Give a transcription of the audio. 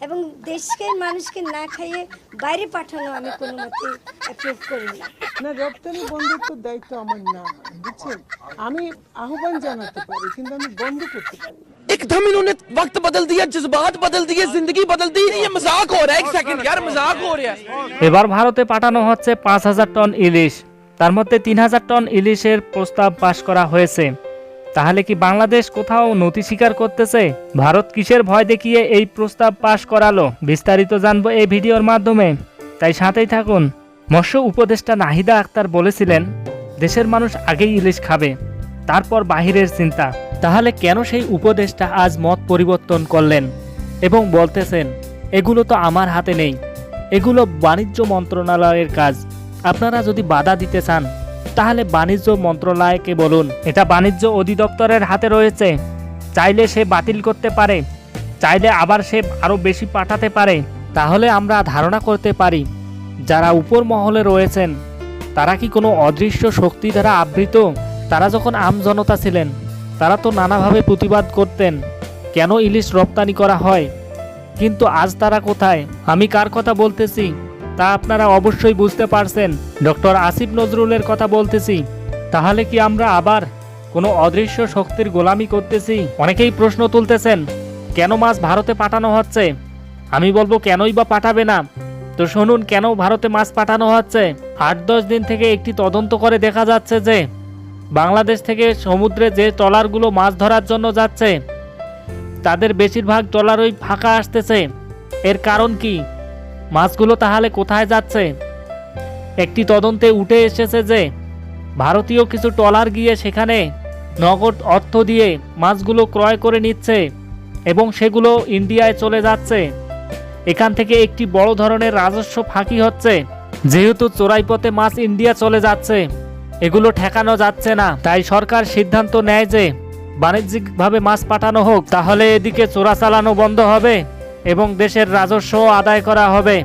এবং দেশের মানুষকে না খাইয়ে বাইরে পাঠানো আমি কোনো মতে অ্যাপ্রুভ করি না। না, রপ্তানি বন্ধের তো দায়িত্ব আমার না, বুঝছেন? আমি আহ্বান জানাতে পারি কিন্তু আমি বন্ধ করতে পারি না। एकदम इन्होंने वक्त बदल दिया, जज्बात बदल दिए, जिंदगी बदल दी। ये मजाक हो रहा है, एक सेकंड यार, मजाक हो रहा है। এবার ভারতে পাঠানো হচ্ছে ৫,০০০ টন ইলিশ, তার মধ্যে ৩,০০০ টন ইলিশের প্রস্তাব পাশ করা হয়েছে। তাহলে কি বাংলাদেশ কোথাও নথি স্বীকার করতেছে? ভারত কিসের ভয় দেখিয়ে এই প্রস্তাব পাশ করালো? বিস্তারিত জানবো এই ভিডিওর মাধ্যমে, তাই সাথেই থাকুন। মৎস্য উপদেষ্টা নাহিদা আক্তার বলেছিলেন দেশের মানুষ আগেই ইলিশ খাবে, তারপর বাহিরের চিন্তা। তাহলে কেন সেই উপদেষ্টা আজ মত পরিবর্তন করলেন এবং বলতেছেন এগুলো তো আমার হাতে নেই, এগুলো বাণিজ্য মন্ত্রণালয়ের কাজ, আপনারা যদি বাধা দিতে চান তাহলে বাণিজ্য মন্ত্রণালয়কে বলুন, এটা বাণিজ্য অধিদপ্তরের হাতে রয়েছে, চাইলে সে বাতিল করতে পারে, চাইলে আবার সে আরও বেশি পাঠাতে পারে। তাহলে আমরা ধারণা করতে পারি যারা উপর মহলে রয়েছেন তারা কি কোনো অদৃশ্য শক্তি দ্বারা আবৃত? তারা যখন আমজনতা ছিলেন তারা তো নানাভাবে প্রতিবাদ করতেন কেন ইলিশ রপ্তানি করা হয়, কিন্তু আজ তারা কোথায়? আমি কার কথা বলতেছি তা আপনারা অবশ্যই বুঝতে পারছেন, ডক্টর আসিফ নজরুলের কথা বলতেছি। তাহলে কি আমরা আবার কোনো অদৃশ্য শক্তির গোলামি করতেছি? অনেকেই প্রশ্ন তুলতেছেন কেন মাছ ভারতে পাঠানো হচ্ছে। আমি বলবো কেনই বা পাঠাবে না। তো শুনুন কেন ভারতে মাছ পাঠানো হচ্ছে। ৮-১০ দিন থেকে একটি তদন্ত করে দেখা যাচ্ছে যে বাংলাদেশ থেকে সমুদ্রে যে ট্রলারগুলো মাছ ধরার জন্য যাচ্ছে তাদের বেশিরভাগ ট্রলারই ফাঁকা আসতেছে। এর কারণ কি? মাছগুলো তাহলে কোথায় যাচ্ছে? একটি তদন্তে উঠে এসেছে যে ভারতীয় কিছু ট্রলার গিয়ে সেখানে নগদ অর্থ দিয়ে মাছগুলো ক্রয় করে নিচ্ছে এবং সেগুলো ইন্ডিয়ায় চলে যাচ্ছে। এখান থেকে একটি বড় ধরনের রাজস্ব ফাঁকি হচ্ছে। যেহেতু চোরাই পথে মাছ ইন্ডিয়া চলে যাচ্ছে, এগুলো ঠেকানো যাচ্ছে না, তাই সরকার সিদ্ধান্ত নেয় যে বাণিজ্যিকভাবে মাছ পাঠানো হোক, তাহলে এদিকে চোরা চালানো বন্ধ হবে এবং দেশের রাজস্ব আদায় করা হবে।